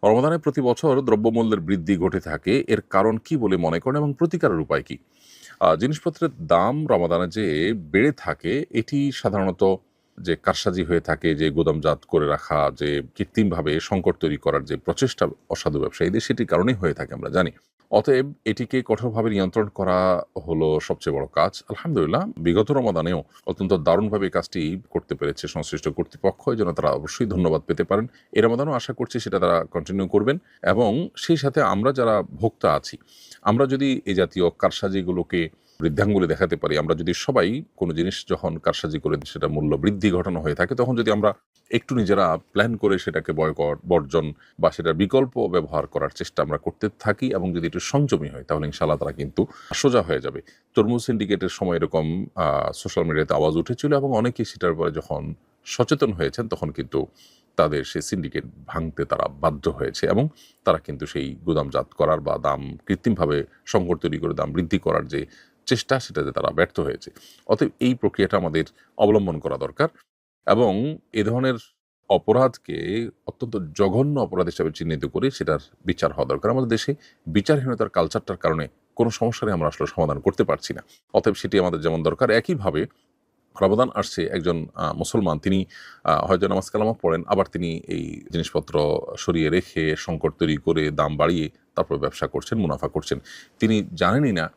রমাদানে প্রতি বছর দ্রব্যমূল্যের বৃদ্ধি ঘটে থাকে, এর কারণ কি বলে মনে করেন এবং প্রতিকারের উপায় কি? জিনিসপত্রের দাম রমাদানে যে বেড়ে থাকে, এটি সাধারণত যে কারসাজি হয়ে থাকে, যে গুদামজাত করে রাখা, যে কৃত্রিমভাবে সংকট তৈরি করার যে প্রচেষ্টা অসাধু ব্যবসায়ীদের, সেটির কারণেই হয়ে থাকে আমরা জানি। অতএব এটিকে কঠোরভাবে নিয়ন্ত্রণ করা হলো সবচেয়ে বড় কাজ। আলহামদুলিল্লাহ, বিগত রমাদানেও অত্যন্ত দারুণভাবে এই কাজটি করতে পেরেছে সংশ্লিষ্ট কর্তৃপক্ষ। এজন্য তারা অবশ্যই ধন্যবাদ পেতে পারেন। এ রমাদানও আশা করছি সেটা তারা কন্টিনিউ করবেন এবং সেই সাথে আমরা যারা ভোক্তা আছি, আমরা যদি এই জাতীয় কারসাজিগুলোকে বৃদ্ধাঙ্গুলে দেখাতে পারি, আমরা যদি সবাই কোনো জিনিস যখন কারসাজি করে সেটা মূল্য বৃদ্ধি ঘটানো হয়ে থাকে, তখন যদি আমরা একটু নিজেরা প্ল্যান করে সেটাকে বয়কট, বর্জন বা সেটার বিকল্প ব্যবহার করার চেষ্টা আমরা করতে থাকি এবং যদি একটু সংযমী হয়, তাহলে ইনশাআল্লাহ তারা কিন্তু সোজা হয়ে যাবে। তরমুজ সিন্ডিকেটের সময় এরকম সোশ্যাল মিডিয়াতে আওয়াজ উঠেছিল এবং অনেকেই সেটার পরে যখন সচেতন হয়েছেন, তখন কিন্তু তাদের সেই সিন্ডিকেট ভাঙতে তারা বাধ্য হয়েছে এবং তারা কিন্তু সেই গুদামজাত করার বা দাম কৃত্রিমভাবে সংকট তৈরি করে দাম বৃদ্ধি করার যে চেষ্টা, সেটাতে তারা ব্যর্থ হয়েছে। অতএব এই প্রক্রিয়াটা আমাদের অবলম্বন করা দরকার এবং এ ধরনের অপরাধকে অত্যন্ত জঘন্য অপরাধ হিসাবে চিহ্নিত করে সেটার বিচার হওয়া দরকার। আমাদের দেশে বিচারহীনতার কালচারটার কারণে কোনো সমস্যারই আমরা আসলে সমাধান করতে পারছি না। অতএব সেটি আমাদের যেমন দরকার, একইভাবে রমাদান আসছে, একজন মুসলমান তিনি হয়তো নামাজ কালামও পড়েন, আবার তিনি এই জিনিসপত্র সরিয়ে রেখে সংকট তৈরি করে দাম বাড়িয়ে তারপর ব্যবসা করছেন, মুনাফা করছেন। তিনি জানেনই না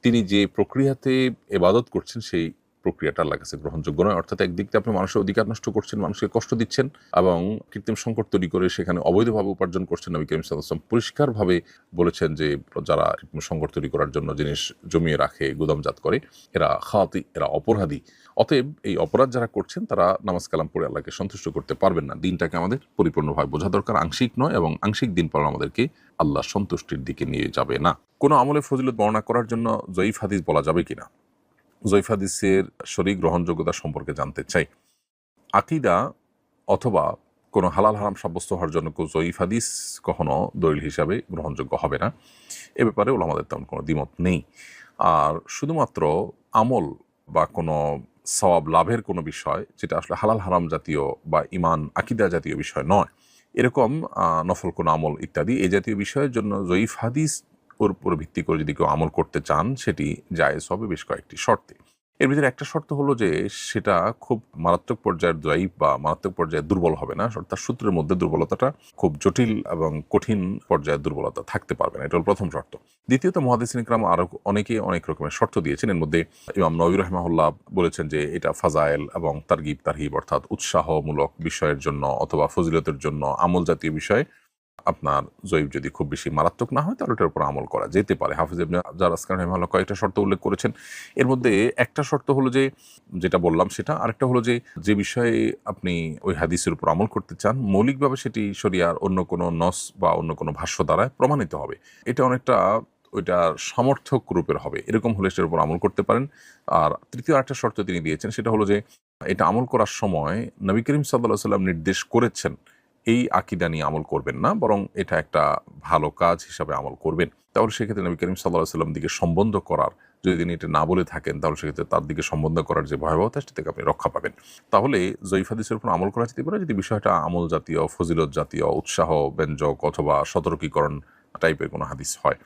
তিনি যে প্রক্রিয়াতে ইবাদত করছেন সেই প্রক্রিয়াটা আল্লাহর কাছে গ্রহণযোগ্য নয়। অর্থাৎ একদিক দিয়ে আপনি মানুষের অধিকার নষ্ট করছেন, মানুষকে কষ্ট দিচ্ছেন এবং কৃত্রিম সংকট তৈরি করে সেখানে অবৈধভাবে উপার্জন করছেন। নবী করিম সাল্লাল্লাহু আলাইহি ওয়াসাল্লাম পরিষ্কারভাবে বলেছেন যে যারা কৃত্রিম সংকট তৈরি করার জন্য জিনিস জমিয়ে রাখে, গুদামজাত করে, এরা খাতি, এরা অপরাধী। অতএব এই অপরাধ যারা করছেন তারা নামাজ কালাম পড়ে আল্লাহকে সন্তুষ্ট করতে পারবেন না। দিনটাকে আমাদের পরিপূর্ণভাবে বোঝা দরকার, আংশিক নয়, এবং আংশিক দিন পালন আমাদেরকে আল্লাহ সন্তুষ্টির দিকে নিয়ে যাবে না। কোনো আমলে ফজিলত বর্ণনা করার জন্য জয়ীফ হাদিস বলা যাবে কিনা? জয়ীফ হাদিসের সঠিক গ্রহণযোগ্যতা সম্পর্কে জানতে চাই। আকীদা অথবা কোনো হালাল হারাম সাব্যস্ত হওয়ার জন্য কেউ জয়ীফ হাদিস কখনো দলিল হিসাবে গ্রহণযোগ্য হবে না। এ ব্যাপারে ওলামাদের তেমন কোনো দ্বিমত নেই। আর শুধুমাত্র আমল বা কোনো সওয়াব লাভের কোনো বিষয়, যেটা আসলে হালাল হারাম জাতীয় বা ঈমান আকীদা জাতীয় বিষয় নয়, এরকম নফল কোনো আমল ইত্যাদি এই জাতীয় বিষয়ের জন্য জয়ীফ হাদিস ওর উপর ভিত্তি করে যদি কেউ আমল করতে চান, সেটি জায়েজ হবে বেশ কয়েকটি শর্তে। এর ভিতরে একটা শর্ত হলো যে সেটা খুব মারাত্মক পর্যায়ের জয়ীফ বা মারাত্মক পর্যায়ে দুর্বল হবে না। তার সূত্রের মধ্যে দুর্বলতাটা খুব জটিল এবং কঠিন পর্যায়ের দুর্বলতা থাকতে পারবে না। এটা হল প্রথম শর্ত। দ্বিতীয়ত, মুহাদ্দিসিন ইকরাম আরো অনেকে অনেক রকমের শর্ত দিয়েছেন। এর মধ্যে ইমাম নবী রাহিমাহুল্লাহ বলেছেন যে এটা ফাজায়েল এবং তারগিব তারহিব, অর্থাৎ উৎসাহমূলক বিষয়ের জন্য অথবা ফজিলতের জন্য আমল জাতীয় বিষয়ে আপনার জয়ীফ যদি খুব বেশি মারাত্মক না হয়, তাহলে ওটার উপর আমল করা যেতে পারে। হাফিজ ইবনে হাজার আসকালানি রাহিমাহুল্লাহ কয়েকটা শর্ত উল্লেখ করেছেন। এর মধ্যে একটা শর্ত হলো যে, যেটা বললাম সেটা, আরেকটা হলো যে বিষয়ে আপনি ওই হাদিসের উপর আমল করতে চান, মৌলিকভাবে সেটি শরিয়ার অন্য কোনো নস বা অন্য কোনো ভাষ্য দ্বারা প্রমাণিত হবে। এটা অনেকটা ওইটার সমর্থক রূপের হবে, এরকম হলে সেটার উপর আমল করতে পারেন। আর তৃতীয় আরেকটা শর্ত তিনি দিয়েছেন, সেটা হলো যে এটা আমল করার সময় নবী করিম সাল্লাল্লাহু আলাইহি ওয়াসাল্লাম নির্দেশ করেছেন এই আকীদা নিয়ে আমল করবেন না, বরং এটা একটা ভালো কাজ হিসাবে আমল করবেন। তাহলে সেক্ষেত্রে নবী করিম সাল্লাল্লাহু আলাইহি ওয়াসাল্লাম দিকে সম্বন্ধ করার, যদি তিনি এটা না বলে থাকেন, তাহলে সেক্ষেত্রে তার দিকে সম্বন্ধ করার যে ভয়াবহতা, সেটা থেকে আপনি রক্ষা পাবেন। তাহলে জয়ীফ হাদিসের উপর আমল করা যেতে পারে যদি বিষয়টা আমল জাতীয়, ফজিলত জাতীয়, উৎসাহ ব্যঞ্জক অথবা সতর্কীকরণ টাইপের কোনো হাদিস হয়।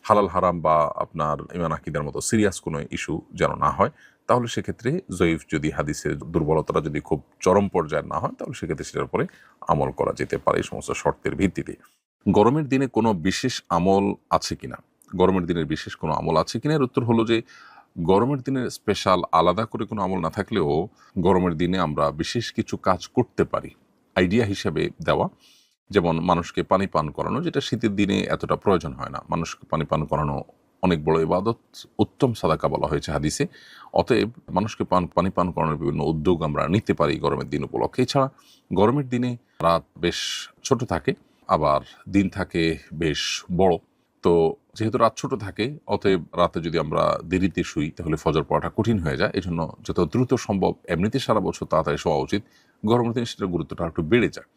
হালাল হারাম বা আপনার ঈমান আকীদার মতো সিরিয়াস কোনো ইস্যু যেন না হয়। তাহলে সেক্ষেত্রে জয়ীফ যদি হাদিসের দুর্বলতাটা যদি খুব চরম পর্যায়ের না হয়, তাহলে সেক্ষেত্রে সেটার উপরে আমল করা যেতে পারে এই সমস্ত শর্তের ভিত্তিতে। গরমের দিনে কোনো বিশেষ আমল আছে কিনা? গরমের দিনের বিশেষ কোনো আমল আছে কিনা, এর উত্তর হলো যে গরমের দিনে স্পেশাল আলাদা করে কোনো আমল না থাকলেও গরমের দিনে আমরা বিশেষ কিছু কাজ করতে পারি। আইডিয়া হিসেবে দেওয়া, যেমন মানুষকে পানি পান করানো, যেটা শীতের দিনে এতটা প্রয়োজন হয় না। মানুষকে পানি পান করানো অনেক বড় ইবাদত, উত্তম সাদাকা বলা হয়েছে হাদিসে। অতএব মানুষকে পানি পান করানোর বিভিন্ন উদ্যোগ আমরা নিতে পারি গরমের দিন উপলক্ষে। এছাড়া গরমের দিনে রাত বেশ ছোট থাকে, আবার দিন থাকে বেশ বড়। তো যেহেতু রাত ছোট থাকে, অতএব রাতে যদি আমরা দেরিতে শুই, তাহলে ফজর পড়াটা কঠিন হয়ে যায়। এজন্য যত দ্রুত সম্ভব, এমনিতে সারা বছর তাড়াতাড়ি শোয়া উচিত, গরমের দিনে সেটার গুরুত্বটা একটু বেড়ে যায়।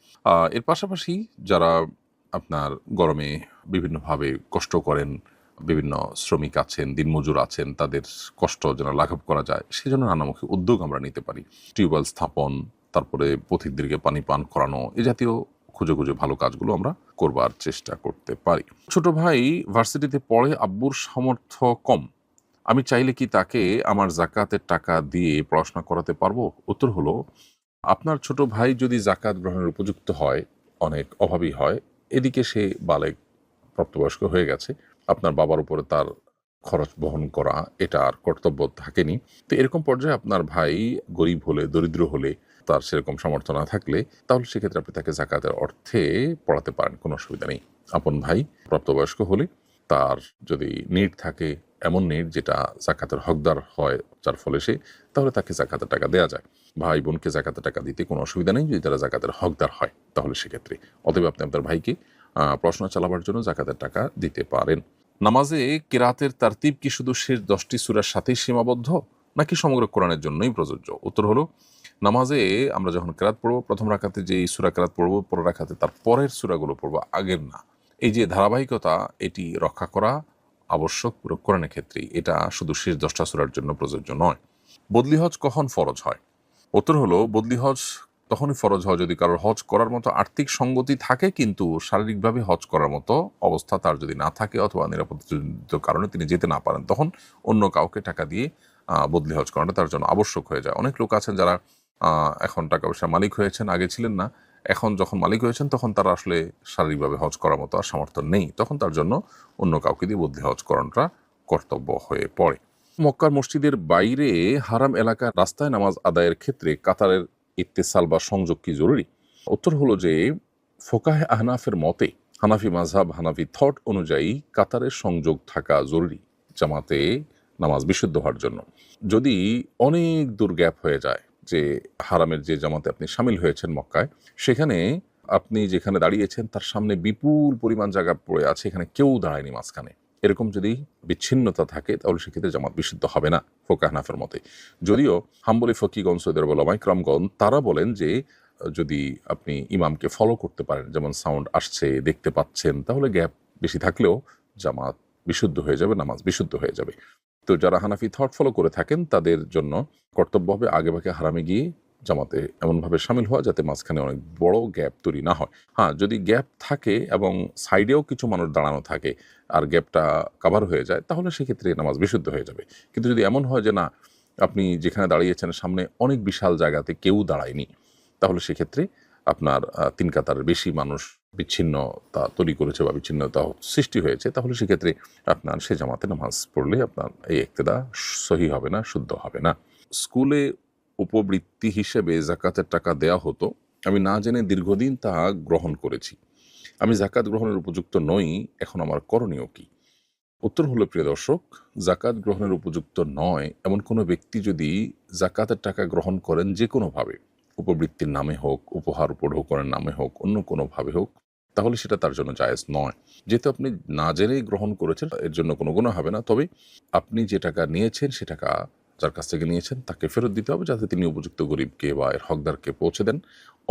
এর পাশাপাশি যারা আপনার গরমে বিভিন্নভাবে কষ্ট করেন, বিভিন্ন শ্রমিক আছেন, দিনমজুর আছেন, তাদের কষ্ট যেন লাঘব করা যায়, সেজন্য নানামুখী উদ্যোগ আমরা নিতে পারি। টিউবওয়েল স্থাপন, তারপরে পথিকদেরকে পানি পান করানো, এ জাতীয় খুঁজে খুঁজে ভালো কাজগুলো আমরা করবার চেষ্টা করতে পারি। ছোট ভাই ভার্সিটিতে পড়ে, আব্বুর সামর্থ্য কম, আমি চাইলে কি তাকে আমার জাকাতের টাকা দিয়ে পড়াশোনা করাতে পারবো? উত্তর হলো, আপনার ছোট ভাই যদি জাকাত গ্রহণের উপযুক্ত হয়, অনেক অভাবী হয়, এদিকে সে বালেগ প্রাপ্তবয়স্ক হয়ে গেছে, আপনার বাবার উপরে তার খরচ বহন করা এটা আর কর্তব্য থাকেনি। তো এরকম পর্যায়ে আপনার ভাই গরিব হলে, দরিদ্র হলে, তার সেরকম সামর্থ্য না থাকলে, তাহলে সেক্ষেত্রে আপনি তাকে জাকাতের অর্থে পড়াতে পারেন, কোনো অসুবিধা নেই। আপন ভাই প্রাপ্তবয়স্ক হলে তার যদি নিড থাকে, এমন নিড যেটা জাকাতের হকদার হয়, যার ফলে সে, তাহলে তাকে জাকাতের টাকা দেওয়া যায়। ভাই বোনকে জাকাতের টাকা দিতে কোনো অসুবিধা নেই যদি তারা জাকাতের হকদার হয়, তাহলে সেক্ষেত্রে অতএব আপনি আপনার ভাইকে পড়াশোনা চালাবার জন্য জাকাতের টাকা দিতে পারেন। নামাজে কেরাতের তারতিব কি শুধু শেষ 10টি সূরার সাথেই সীমাবদ্ধ, নাকি সমগ্র কোরআনের জন্যই প্রযোজ্য? উত্তর হলো, নামাজে আমরা যখন কেরাত পড়বো, প্রথম রাকাতে যে সূরা কেরাত পড়বো, পরের রাকাতে তার পরের সূরাগুলো পড়বো, আগের না। এই যে ধারাবাহিকতা, এটি রক্ষা করা আবশ্যক পুরো কোরআনের ক্ষেত্রেই, এটা শুধু শেষ 10টা সূরার জন্য প্রযোজ্য নয়। বদলি হজ কখন ফরজ হয়? উত্তর হলো, বদলি হজ তখনই ফরজ হয় যদি কারোর হজ করার মতো আর্থিক সঙ্গতি থাকে, কিন্তু শারীরিকভাবে হজ করার মতো অবস্থা তার যদি না থাকে, অথবা নিরাপত্তাজনিত কারণে তিনি যেতে না পারেন, তখন অন্য কাউকে টাকা দিয়ে বদলি হজ করাটা তার জন্য আবশ্যক হয়ে যায়। অনেক লোক আছেন যারা এখন টাকা পয়সার মালিক হয়েছেন, আগে ছিলেন না, এখন যখন মালিক হয়েছেন তখন তারা আসলে শারীরিকভাবে হজ করার মতো আর সামর্থ্য নেই, তখন তার জন্য অন্য কাউকে দিয়ে বদলি হজ করানোটা কর্তব্য হয়ে পড়ে। মক্কার মসজিদের বাইরে হারাম এলাকার রাস্তায় নামাজ আদায়ের ক্ষেত্রে কাতারের ইত্তেসাল বা সংযোগ কি জরুরি? উত্তর হলো যে, ফোকাহে আহনাফের মতে, হানাফি মাযহাব, হানাফি থট অনুযায়ী কাতারের সংযোগ থাকা জরুরি জামাতে নামাজ বিশুদ্ধ হওয়ার জন্য। যদি অনেক দূর গ্যাপ হয়ে যায়, যে হারামের যে জামাতে আপনি সামিল হয়েছেন মক্কায়, সেখানে আপনি যেখানে দাঁড়িয়েছেন তার সামনে বিপুল পরিমাণ জায়গা পড়ে আছে, এখানে কেউ দাঁড়ায়নি মাঝখানে, এরকম যদি বিচ্ছিন্নতা থাকে, তাহলে সেক্ষেত্রে জামাত বিশুদ্ধ হবে না ফোকাহ হানাফের মতে। যদিও হাম্বলি ফকিগণ, সৌদের ওলামা ইকরামগণ, তারা বলেন যে যদি আপনি ইমামকে ফলো করতে পারেন, যেমন সাউন্ড আসছে, দেখতে পাচ্ছেন, তাহলে গ্যাপ বেশি থাকলেও জামাত বিশুদ্ধ হয়ে যাবে, নামাজ বিশুদ্ধ হয়ে যাবে। তো যারা হানাফি থট ফলো করে থাকেন, তাদের জন্য কর্তব্য হবে আগে ভাগে হারামে গিয়ে জামাতে এমনভাবে সামিল হওয়া যাতে মাঝখানে অনেক বড় গ্যাপ তৈরি না হয়। হ্যাঁ, যদি গ্যাপ থাকে এবং সাইডেও কিছু মানুষ দাঁড়ানো থাকে আর গ্যাপটা কাভার হয়ে যায়, তাহলে সেক্ষেত্রে নামাজ বিশুদ্ধ হয়ে যাবে। কিন্তু যদি এমন হয় যে না, আপনি যেখানে দাঁড়িয়েছেন সামনে অনেক বিশাল জায়গাতে কেউ দাঁড়ায়নি, তাহলে সেক্ষেত্রে আপনার 3 কাতারের বেশি মানুষ বিচ্ছিন্নতা তৈরি করেছে বা বিচ্ছিন্নতা সৃষ্টি হয়েছে, তাহলে সেক্ষেত্রে আপনার সে জামাতে নামাজ পড়লে আপনার এই ইক্তেদা সহি হবে না, শুদ্ধ হবে না। স্কুলে উপবৃত্তি হিসেবে জাকাতের টাকা দেয়া হতো, আমি না জেনে দীর্ঘদিন তা গ্রহণ করেছি, আমি জাকাত গ্রহণের উপযুক্ত নই, এখন আমার করণীয় কি? উত্তর হলো, প্রিয় দর্শক, জাকাত গ্রহণের উপযুক্ত নয় এমন কোনো ব্যক্তি যদি জাকাতের টাকা গ্রহণ করেন, যে কোনোভাবে, উপবৃত্তির নামে হোক, উপহার উপঢৌকনের নামে হোক, অন্য কোনোভাবে হোক, তাহলে সেটা তার জন্য জায়েজ নয়। যেহেতু আপনি না জেনেই গ্রহণ করেছেন, এর জন্য কোনো গুনাহ হবে না। তবে আপনি যে টাকা নিয়েছেন, সে টাকা যার কাছ থেকে নিয়েছেন তাকে ফেরত দিতে হবে, যাতে তিনি উপযুক্ত গরিবকে বা এর হকদারকে পৌঁছে দেন,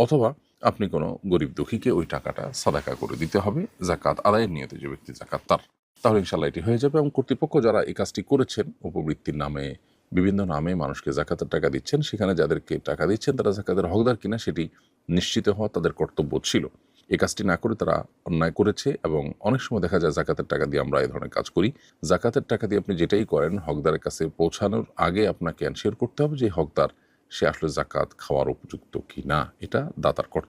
অথবা আপনি কোনো গরিব দুঃখীকে ওই টাকাটা সাদাকা করে দিতে হবে, জাকাত আদায়ের নিয়তে যে ব্যক্তি জাকাত তার। তাহলে ইনশাল্লাহ এটি হয়ে যাবে। এবং কর্তৃপক্ষ যারা এই কাজটি করেছেন, উপবৃত্তির নামে, বিভিন্ন নামে মানুষকে জাকাতের টাকা দিচ্ছেন, সেখানে যাদেরকে টাকা দিচ্ছেন তারা জাকাতের হকদার কিনা সেটি নিশ্চিত হওয়া তাদের কর্তব্য ছিল। এই কাজটি না করে তারা অন্যায় করেছে। এবং অনেক সময় দেখা যায় জাকাতের টাকা দিয়ে আমরা এই ধরনের কাজ করি। জাকাতের টাকা দিয়ে আপনি যেটাই করেন, হকদারের কাছে পৌঁছানোর আগে আপনাকে এনশিওর করতে হবে যে হকদার সে আসলে জাকাত খাওয়ার উপযুক্ত কি না, এটা দাতার কর্তব্য।